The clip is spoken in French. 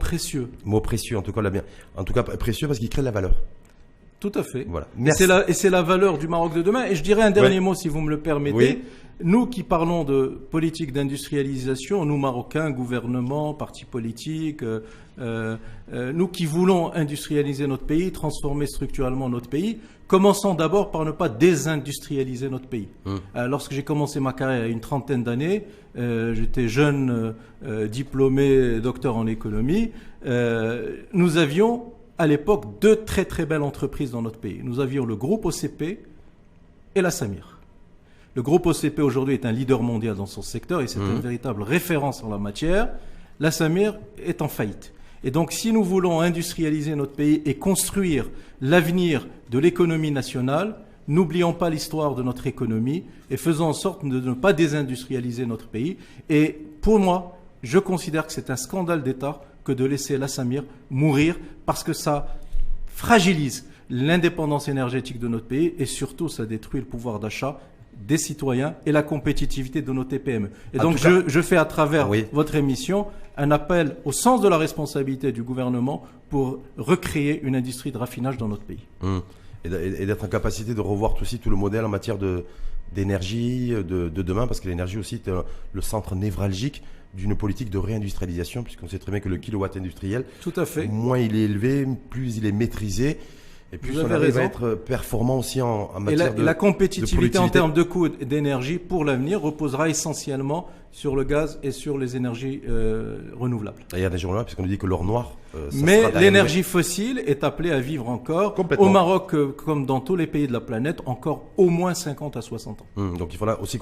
précieux. Mot précieux, en tout cas, en tout cas précieux parce qu'il crée de la valeur. Tout à fait. Voilà. Et c'est la valeur du Maroc de demain. Et je dirais un dernier mot, si vous me le permettez. Oui. Nous qui parlons de politique d'industrialisation, nous Marocains, gouvernement, partis politiques, nous qui voulons industrialiser notre pays, transformer structurellement notre pays, commençons d'abord par ne pas désindustrialiser notre pays. Lorsque j'ai commencé ma carrière il y a une trentaine d'années, j'étais jeune diplômé, docteur en économie, nous avions à l'époque deux très très belles entreprises dans notre pays. Nous avions le groupe OCP et la Samir. Le groupe OCP aujourd'hui est un leader mondial dans son secteur et c'est une véritable référence en la matière. La Samir est en faillite. Et donc si nous voulons industrialiser notre pays et construire l'avenir de l'économie nationale, n'oublions pas l'histoire de notre économie et faisons en sorte de ne pas désindustrialiser notre pays. Et pour moi, je considère que c'est un scandale d'État que de laisser la Samir mourir parce que ça fragilise l'indépendance énergétique de notre pays et surtout ça détruit le pouvoir d'achat des citoyens et la compétitivité de nos TPME. Et donc je fais à travers votre émission un appel au sens de la responsabilité du gouvernement pour recréer une industrie de raffinage dans notre pays. Et d'être en capacité de revoir aussi tout le modèle en matière d'énergie de demain, parce que l'énergie aussi est le centre névralgique d'une politique de réindustrialisation, puisqu'on sait très bien que le kilowatt industriel, tout à fait, moins il est élevé, plus il est maîtrisé. Et puis, on arrive à être performant aussi en matière de la compétitivité en termes de coûts d'énergie pour l'avenir reposera essentiellement sur le gaz et sur les énergies renouvelables. Il y a des gens là, puisqu'on nous dit que l'or noir... Mais l'énergie fossile est appelée à vivre encore, au Maroc comme dans tous les pays de la planète, encore au moins 50 à 60 ans. Donc il faudra aussi...